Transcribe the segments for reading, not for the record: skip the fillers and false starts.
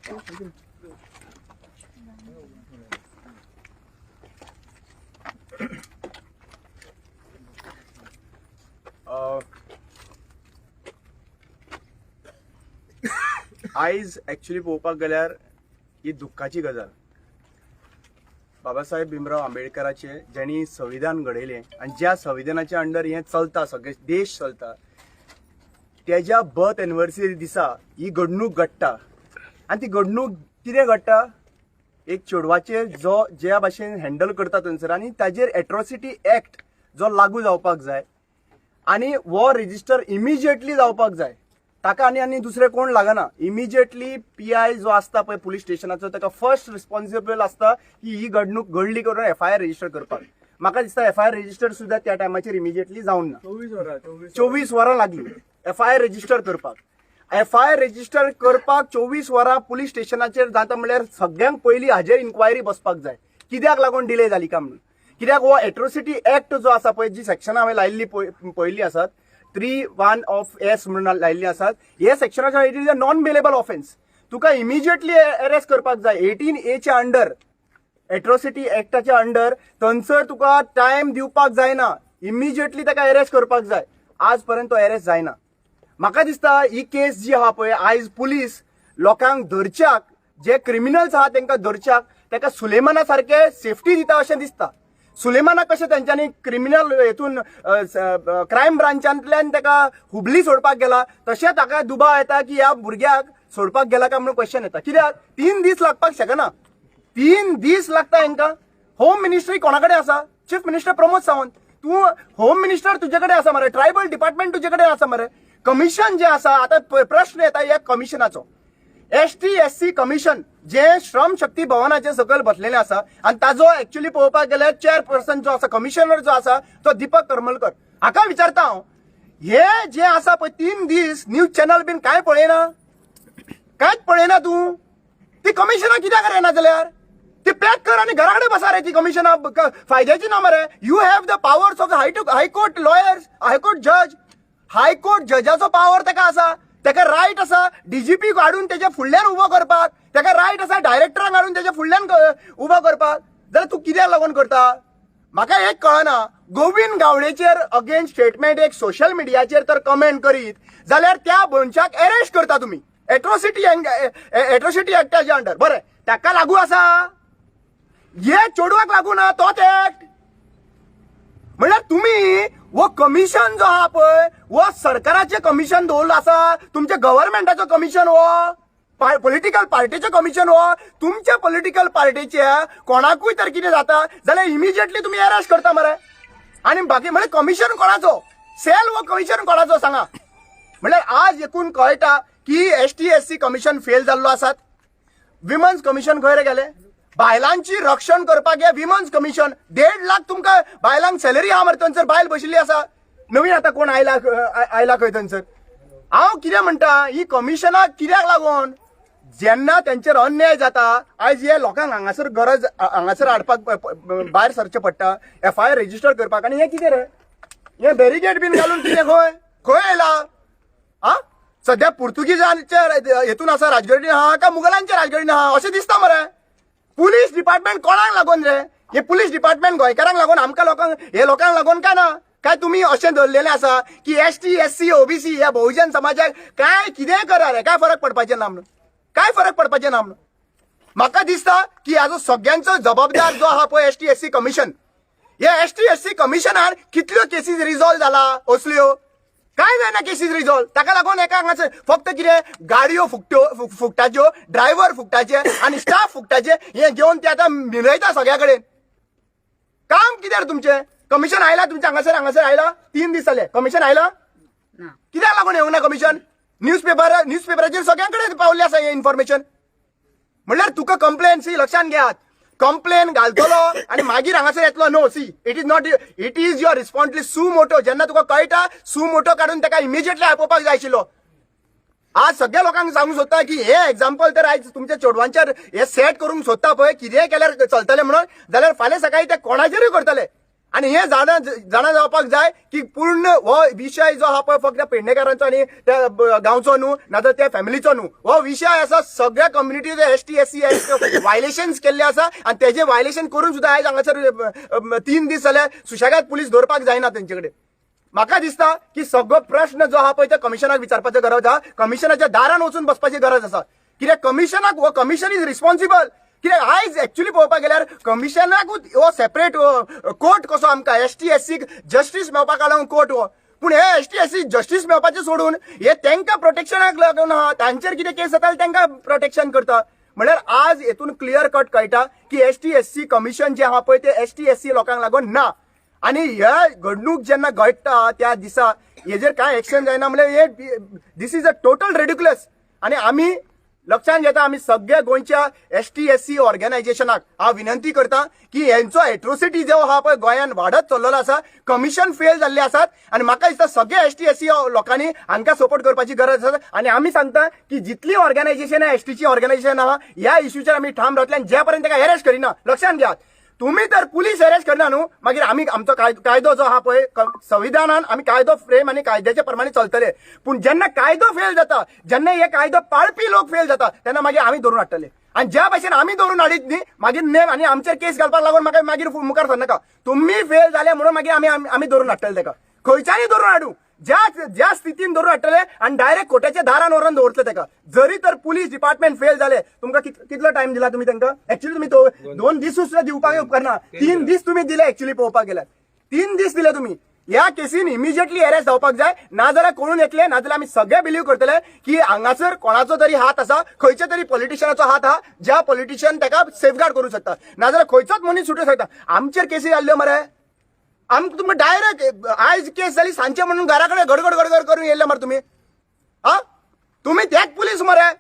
आयज एक्चुअली पळोवपाक गेल्यार ही दुःखाची गजाल. बाबासाहेब भीमराव आंबेडकराचे ज्यांनी संविधान घडयलें आनी ज्या संविधानाच्या अंडर हें चलता, सगळे देश चलता, त्याच्या बर्थ एनिवर्सरी दिसा ही घडणूक घडटा. आनी ती घडणूक कितें घडटा? एक चेडवाचेर जो ज्या भाशेन हँडल करता थंयसर आनी ताजेर एट्रॉसिटी एक्ट जो लागू जावपाक जाय आनी वो रेजिस्टर इमिजिएटली जावपाक जाय. ताका आनी दुसरे कोण लागना. इमिजिएटली PI जो आसता पळय पुलीस स्टेशनाचो ताका फर्स्ट रिस्पॉन्सिबल आसता की ही घडणूक घडली करून FIR रजिस्टर करपाक. म्हाका दिसता FIR रजिस्टर सुद्धा त्या टायमाचेर इमिजिएटली जावन ना. 24 वरां लागली FIR रजिस्टर करपाक. FIR रजिस्टर करपाक 24 वरां पुलीस स्टेशनाचेर जाता म्हणल्यार सगळ्यांक पयलीं हाजेर इन्क्वायरी बसपाक जाय. कित्याक लागून डिले जाली काय म्हणून? कित्याक हो एट्रॉसिटी एक्ट जो आसा पळय, जी सेक्शनां हांवें लायिल्ली पयलीं आसात, 3(1)(s) म्हणून लायिल्ली आसात, हे सेक्शनाच्या it is a non bailable offence. तुका इमिजिएटली अरेस्ट करपाक जाय. 18A अंडर, एट्रॉसिटी एक्टाच्या अंडर थंयसर तुका टायम दिवपाक जायना. इमिजिएटली ताका अरेस्ट करपाक जाय. आज पर्यंत तो अरेस्ट जायना. म्हाका दिसता ही केस जी आहा पळय, आयज पुलीस लोकांक धरच्याक, जे क्रिमिनल्स आहा तांकां धरच्याक ताका सुलेमाना सारखे सेफ्टी दिता अशें दिसता. सुलेमाना कशें तेंच्यांनी क्रिमिनल हेतून क्रायम ब्रांचांतल्यान ताका हुबली सोडपाक गेला, तशें ताका दुबाव येता की ह्या भुरग्याक सोडपाक गेला काय म्हणून क्वेश्चन येता. कित्याक 3 दीस लागपाक शकना. 3 दीस लागता हांकां. होम मिनिस्ट्री कोणा कडेन आसा? Chief minister Pramod Sawant. तूं होम मिनिस्टर तुजे कडेन आसा मरे, ट्रायबल डिपार्टमेंट तुजे कडेन आसा मरे. कमिशन जे आसा, आतां प्रश्न येता ह्या कमिशनाचो. ST/SC कमिशन जे श्रम शक्ती भवनाचे सकयल बसलेले आसा आनी ताजो एक्चुअली पळोवपाक गेल्यार चेअरपर्सन जो आसा, कमिशनर जो आसा तो दीपक करमलकर. हाका विचारता हांव, हे जे आसा पळय 3 दीस न्यूज चॅनल बीन काय पळयना? कांयच पळयना तूं? ती कमिशनां कित्याक करना जाल्यार? ती पॅक कर आनी घरा कडेन बसा रे. ती कमिशनां फायद्याची ना मरे. You have the powers of high court lawyers, high court जज. हायकोर्ट जजाचो पावर ताका आसा. ताका रायट आसा DGP काडून तेच्या फुडल्यान उबो करपाक. ताका रायट आसा डायरेक्टरांक काडून तेच्या फुडल्यान उबो करपाक. जाल्यार तूं कित्याक लागून करता? म्हाका एक कळना. गोविंद गावडेचेर अगेन्स्ट स्टेटमेंट एक सोशल मिडियाचेर तर कमेंट करीत जाल्यार त्या मनशाक अरेस्ट करता तुमी एट्रॉसिटी एक्टाच्या अंडर. बरें, ताका लागू आसा? हे चेडवाक लागू ना तोच एक्ट. म्हणल्यार तुम्ही वो कमिशन जो आहा पळय, वो सरकाराचे कमिशन दवरलो आसा, तुमच्या गव्हर्नमेंटाचो कमिशन, वो पॉलिटिकल पार्टीचे कमिशन, वो तुमच्या पॉलिटिकल पार्टीचे कोणाकूय तर कितें जाता जाल्यार इमिजिएटली तुम्ही अरेस्ट करता मरे. आणि बाकी म्हणजे कमिशन कोणाचो? सेल वो कमिशन कोणाचो सांगा? म्हणल्यार आज एकूण कळटा की ST/SC कमिशन फेल जाल्लो आसात. विमन्स कमिशन खंय रे गेले? बायलांची रक्षण करपाक हे विमन्स कमिशन. 1.5 लाख तुमकां बायलांक सॅलरी आहा मरे. थंयसर बायल बशिल्ली आसा. नवीन आतां कोण आयला खंय थंयसर. हांव कितें म्हणटा, ही कमिशनां कित्याक लागून? जेन्ना तेंचेर अन्याय जाता, आयज हे लोकांक हांगासर गरज, हांगासर हाडपाक भायर सरचें पडटा FIR रजिस्टर करपाक. आनी हें कितें रे? हें बॅरिकेड बीन घालून कितें खंय येयला? सध्या पुर्तुगीजांच्या हेतून आसा, राजगडीन आहा काय मुघलांच्या राजगडीन आहा अशें दिसता मरे. पुलीस डिपार्टमेंट कोणाक लागून रे? हे पुलीस डिपार्टमेंट गोंयकारांक लागून, आमकां लोकांक, हे लोकांक लागून काय ना? काय तुम्ही अशें धरलेले आसा की ST/SC OBC ह्या बहुजन समाजाक काय कितें करा रे? काय फरक पडपाचें ना म्हणून? काय फरक पडपाचें ना म्हणून? म्हाका दिसता की हाजो सगळ्यांचो जबाबदार जो आहा पळय ST/SC कमिशन, हे ST/SC कमिशनान कितल्यो केसीस रिझॉल्व जाला असल्यो? काय जायना केसीस रिझॉल्व. ताका लागून एका हांगासर फक्त कितें गाडयो फुकटाच्यो, ड्रायव्हर फुकटाचे आनी स्टाफ फुकटाचे हे घेवन ते आतां मिरयता सगळ्या कडेन. काम कितें रे तुमचें? कमिशन आयला तुमच्या हांगासर आयला? 3 दीस जाले कमिशन आयला? कित्याक लागून येवंक ना कमिशन? न्यूजपेपराचेर सगळ्यां कडेन पावल्लें आसा हें इन्फॉर्मेशन. म्हणल्यार तुका कंप्लेन, सी लक्षांत घेयात, कंप्लेन घालतलो आणि मागीर हांगासर येतलो. No, see it is your responsibility. सू मोटो जेन्ना तुका कळटा, सू मोटो काडून ताका इमिजिएटली आपोवपाक जाय आशिल्लो. आज सगळ्या लोकांक सांगूंक सोदता की हे एक्झाम्पल तर आयज तुमच्या चेडवांचेर हे सेट करूंक सोदता पळय, कितेंय केल्यार चलतलें म्हणून, जाल्यार फाल्यां सकाळीं ते कोणाचेरूय करतले. आणि हे जाणा जावपाक जाय की पूर्ण हो विषय जो हा पळय फक्त पेडणेकारांचो आणि त्या गांवचो न्हू नाजाल्यार त्या फॅमिलीचो न्हू, हो विषय आसा सगळ्या कम्युनिटीचे ST SC वायलेशन्स केल्ले आसा आणि तेजे वायलेशन करून सुद्धा आयज हांगासर 3 दीस जाले सुशेगाद पुलीस धरपाक जायना तेंचे कडेन. म्हाका दिसता की सगळो प्रश्न जो हा पळय तो कमिशनाक विचारपाची गरज आहा, कमिशनाच्या दारान वचून बसपाची गरज आसा. कित्याक कमिशनाक हो कमिशन इज रिस्पॉन्सिबल. कित्याक आयज एक्चुअली पळोवपाक गेल्यार कमिशनाकूच हो सेपरेट कोर्ट कसो आमकां ST SC जस्टीस मेळपाक लागून कोर्ट हो, पूण हे ST SC जस्टीस मेळपाचें सोडून हे तांकां प्रोटेक्शनाक लागून तांचेर कितें केस जाता तांकां प्रोटेक्शन करता. म्हळ्यार आज हेतून क्लियर कट कळटा की ST SC कमिशन जे आहा पळय ते ST SC लोकांक लागून ना. आणि ह्या घडणूक जेन्ना घडटा त्या दिसा हेजेर कांय एक्शन जायना म्हळ्यार हे दिस इज अ टोटल रेडिक्युलस. आणि आमी लक्षात घेता, आमी सगळ्या गोंयच्या ST SC ऑर्गनायझेशनाक हांव विनंती करता की हेंचो एट्रोसिटी जो हा पळय गोंयान वाडत चल्लेलो आसा, कमिशन फेल जाल्ले आसात आणि म्हाका दिसता सगळ्या ST SC लोकांनी हांकां सपोर्ट करपाची गरज आसा. आणि आमी सांगता की जितली ऑर्गनायझेशन STची ऑर्गनायझेशन आहा ह्या इश्यूचेर आमी ठाम रावतले आणि जे पर्यंत ताका अरेस्ट करिना. लक्षात घ्यात, तुम्ही तर पुलीस अरेस्ट करना न्हू, मागीर आमी आमचो कायदो जो आहा पळय संविधानान आमी कायदो फ्रेम आणि कायद्याच्या प्रमाणे चलतले. पूण जेन्ना कायदो फेल जाता, जेन्ना हे कायदो पाळपी लोक फेल जाता तेन्ना मागीर आमी धरून हाडटले. आणि ज्या भाशेन आमी धरून हाडीत न्ही मागीर नेम आणि आमचेर केस घालपाक लागून म्हाका मागीर मुखार सरनाका. तुम्ही फेल जाले म्हणून मागीर आमी धरून हाडटले ताका. खंयच्यानी धरून हाडू, ज्या स्थितीन धरून हाडटले आणि डायरेक्ट कोर्टाच्या दारान व्हरून दवरतले ताका. जरी तर पुलीस डिपार्टमेंट फेल जाले, तुमकां कितलो टाइम दिला तुम्ही तांकां? एक्चुअली तुम्ही तो 2 दीस सुद्धा दिवपाक उपकारना, 3 दीस तुम्ही दिले. एक्चुअली पळोवपाक गेल्यार 3 दीस दिले तुम्ही. ह्या केसीन इमिजिएटली अरेस्ट जावपाक जाय, नाजाल्यार कळून येतले, नाजाल्यार आमी सगळे बिलीव करतले की हांगासर कोणाचो तरी हात आसा, खंयच्या तरी पॉलिटिशियनाचो हात आहा, ज्या पॉलिटिशियन ताका सेफगार्ड करूंक शकता, नाजाल्यार खंयचोच मनीस सुटूंक शकता. आमचेर केसी जाल्ल्यो मरे, आमकां तुमकां डायरेक्ट आयज केस जाली सांजचे म्हणून घरा कडेन गडगड करून येयले मरे तुम्ही. तुम्ही त्याच पुलीस मरे,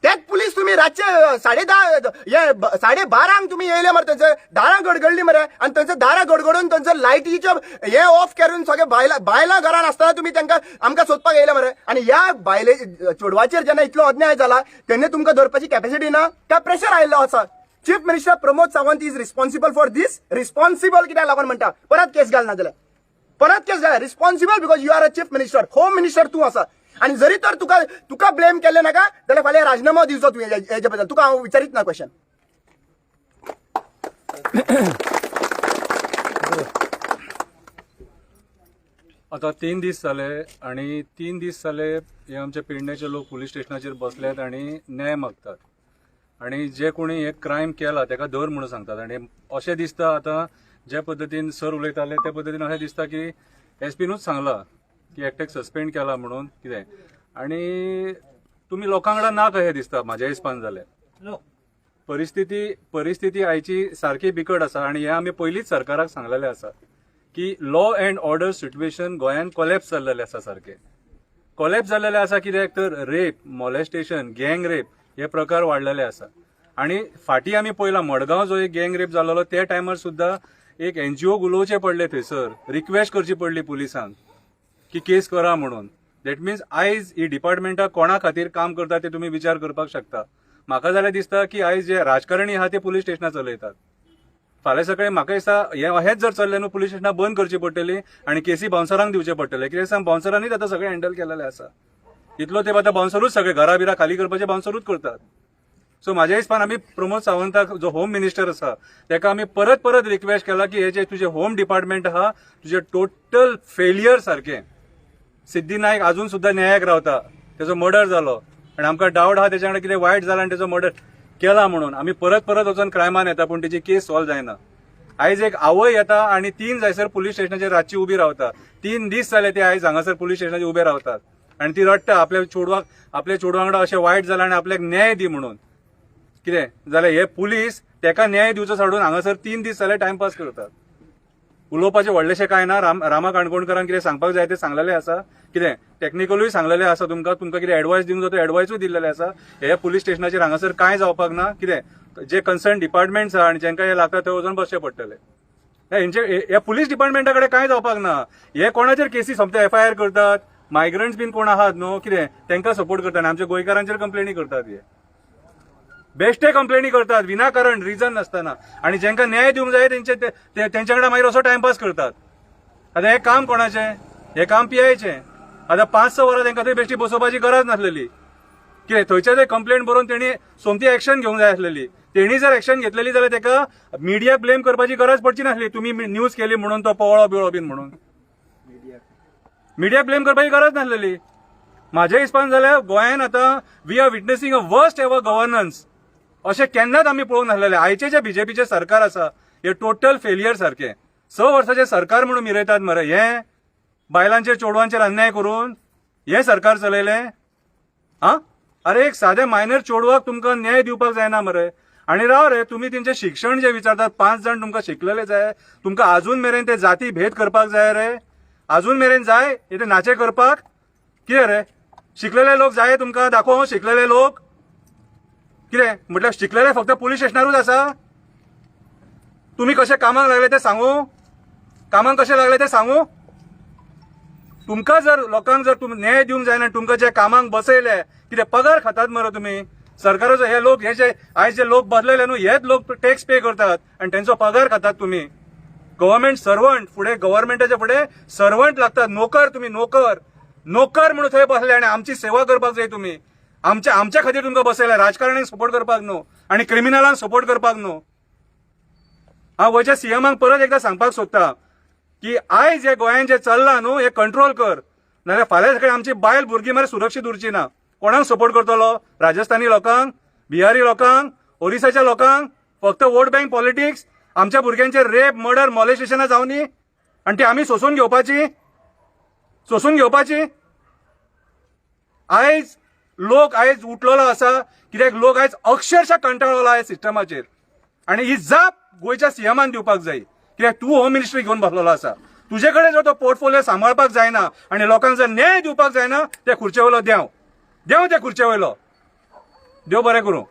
त्याच पुलीस तुम्ही रातचे 12:30 तुम्ही येयले मरे, थंयसर दारां गडगडली मरे आणि थंयसर दारां गडगडून थंयसर लायटीचे हे ऑफ करून सगळे बायलां घरान आसतना तुम्ही तांकां आमकां सोदपाक येयले मरे. आणि ह्या बायले चेडवाचेर जेन्ना इतलो अन्याय जाला तेन्ना तुमकां धरपाची कॅपॅसिटी ना, काय प्रेशर आयिल्लो आसा. Chief minister Pramod Sawant is responsible for this. Responsible कित्याक लागून म्हणटा, परत केस घाल ना जाल्यार परत केस घाल. Responsible because you are a chief minister, home minister तूं आसा. आणि जरी तर तुका ब्लेम केले नाका जाल्यार फाल्यां राजीनामा दिवचो तुवें हेजे बद्दल. तुका हांव विचारीत ना क्वेश्चन. आता 3 दीस जाले आणि 3 दीस जाले हे आमचे पेडणेचे लोक पुलीस स्टेशनाचेर बसल्यात आणि न्याय मागतात. आणि जे कोणी हे क्रायम केला ताका धर म्हणून सांगतात. आणि अशें दिसता आता ज्या पद्दतीन सर उलयताले त्या पद्दतीन अशें दिसता की SPनूच सांगला की एकट्याक सस्पेंड केला म्हणून कितें. आणि तुम्ही लोकां वांगडा ना कशें दिसता म्हाज्या हिसपान जाल्यार. परिस्थिती आयची सारकी बिकट आसा. आणि हे आमी पयलींच सरकाराक सांगलेलें आसा की लॉ अँड ऑर्डर सिच्युएशन गोंयान कोलॅप्स जाल्लेलें आसा, सारकें कोलॅप्स जाल्लेलें आसा. कित्याक तर रेप, मॉलेस्टेशन, गँग रेप हे प्रकार वाडलेले आसा. आणि फाटीं आमी पळयलां मडगांव जो एक गँग रेप जाल्लो त्या टायमार सुद्धा एक NGO उलोवचे पडले थंयसर, रिक्वेस्ट करची पडली पुलिसांक की केस करा म्हणून. दॅट मिन्स आयज ही डिपार्टमेंटां कोणा खातीर काम करता ते तुमी विचार करपाक शकता. म्हाका जाल्यार दिसता की आयज जे राजकारणी आहा ते पुलीस स्टेशनां चलयतात. फाल्यां सकाळीं म्हाका दिसता हेच जर चल्लें न्हू पुलीस स्टेशनां बंद करची पडटली आणि केसी बाउन्सरांक दिवचे पडटले. कित्याक सांग बाउन्सरांनीच आतां सगळें हँडल केलेलें आसा. इतलो तेंप आतां बाउन्सरूच सगळे घरा बिरा खाली करपाचे बाउन्सरूच करतात. सो म्हाज्या हिसपान आमी प्रमोद सावंताक जो होम मिनिस्टर आसा ताका आमी परत रिक्वेस्ट केला की हे जे तुजें होम डिपार्टमेंट आहा तुजें टोटल फेलियर सारकें. सिद्धी नायक अजून सुद्धा न्यायाक रावता, तेजो मर्डर जालो आणि आमकां डावट आहा तेच्या वांगडा कितें वायट जाला आनी तेजो मर्डर केला म्हणून. आमी परत वचून क्रायमान येता पूण तेजी केस सॉल्व जायना. आयज एक आवय येता आणि 3 जायसर पुलीस स्टेशनाचेर रातची उबी रावता. 3 दीस जाले ते आयज हांगासर पुलीस स्टेशनाचेर उबे रावतात आणि ती रडटा आपल्या चेडवा वांगडा अशें वायट जालां आनी आपल्याक न्याय दी म्हणून. कितें जाल्यार हे पुलीस तेका न्याय दिवचो सोडून हांगासर 3 दीस जाले टायमपास करतात. उलोवपाचें व्हडलेशें कांय ना. रामा काणकोणकरान कितें सांगपाक जाय तें सांगलेलें आसा. कितें टॅक्निकलूय सांगलेलें आसा तुमकां कितें एडवायस दिवंक जाय तो एडवायसूय दिल्लेलें आसा. हे पुलीस स्टेशनाचेर हांगासर कांय जावपाक ना. कितें जे कन्सर्न डिपार्टमेंट्स आहा आनी जेंकां हे लागता थंय वचून बसचें पडटलें. ह्या पुलीस डिपार्टमेंटा कडेन कांय जावपाक ना. हे कोणाचेर केसी सोमते FIR करतात, मायग्रंट्स बीन कोण आहात न्हू कितें तांकां सपोर्ट करतात आनी आमच्या गोंयकारांचेर कंप्लेनी करतात. हे बेश्टे कंप्लेनी करतात विनाकारण रिझन नसताना आणि ज्यांका न्याय दिवंक जाय त्यांच्याकडे मागीर असो टाइमपास करतात. आता हे काम कोणाचें? हे काम पीआयचें. आता 5-6 वरां तांकां थंय बेश्टी बसोवपाची गरज नासलेली. कितें थंयच्या थंय कंप्लेंट बरोवन तेणी सोमती एक्शन घेवंक जाय आसलेली. तेणी जर एक्शन घेतलेली जाल्यार ताका मिडियाक ब्लेम करपाची गरज पडची नासली. तुम्ही न्यूज केली म्हणून तो पवळो बिवळो बीन म्हणून मिडियाक ब्लेम करपाची गरज नासलेली. म्हाज्या हिसपान जाल्यार गोंयान आतां we are witnessing a worst ever governance. अशें केन्नाच आमी पळोवंक नासलेलें. आयचे जे बीजेपीचे सरकार आसा हे टोटल फेलियर सारखें. 6 वर्साचें सरकार म्हणून मिरयतात मरे. हे बायलांचेर चेडवांचेर अन्याय करून हे सरकार चलयलें? हा अरे एक साधे मायनर चेडवाक तुमकां न्याय दिवपाक जायना मरे. आणि राव रे तुम्ही तेंचे शिक्षण जे विचारतात 5 जाण तुमकां शिकलेले जाय. तुमकां अजून मेरेन ते जाती भेद करपाक जाय रे? अजून मेरेन जाय ते नाचे करपाक? कितें रे शिकलेले लोक जाय तुमकां दाखोव? शिकलेले लोक कितें म्हटल्यार शिकलेले फक्त पुलीस स्टेशनारूच आसा? तुम्ही कशे कामाक लागले ते सांगू? कामाक कशे लागले ते सांगू? तुमकां जर लोकांक जर तुम्ही न्याय दिवंक जायना तुमकां जे कामाक बसयले कितें पगार खातात मरे तुम्ही? सरकाराचो हे लोक हे जे आयज जे लोक बदलले न्हू हेच लोक टॅक्स पे करतात आणि त्यांचो पगार खातात तुम्ही. गव्हर्नमेंट सर्वंट फुडें गव्हर्नमेंटाच्या फुडें सर्वंट लागतात. नोकर तुम्ही नोकर नोकर म्हणून थंय बसले आणि आमची सेवा करपाक जाय तुम्ही. आमच्या खातीर तुमकां बसयले. राजकारण्यांक सपोर्ट करपाक न्हू आणि क्रिमिनलांक सपोर्ट करपाक न्हू. हांव गोंयच्या सीएमाक परत एकदा सांगपाक सोदता की आयज हे गोंयान जे चल्लां न्हू हे कंट्रोल कर नाल्यार फाल्यां सकाळीं आमची बायल भुरगीं मरे सुरक्षीत उरची ना. कोणाक सपोर्ट करतलो? राजस्थानी लोकांक, बिहारी लोकांक, ओरिसाच्या लोकांक? फक्त वोट बँक पॉलिटिक्स? आमच्या भुरग्यांचे रेप मर्डर मॉलेस्टेशनां जावनी आणि ती आमी सोसून घेवपाची? आयज लोक आयज उठलेलो आसा कित्याक लोक आयज अक्षरशः कंटाळलो ह्या सिस्टमाचेर आणि ही जाप गोंयच्या सीएमान दिवपाक जाय. कित्याक तूं होम मिनिस्ट्री घेवन बसलेलो आसा. तुजे कडेन जर तो पोर्टफोलिओ सांबाळपाक जायना आणि लोकांक जर न्याय दिवपाक जायना त्या खुर्चे वयलो देव त्या खुर्चे वयलो. देव बरें करूं.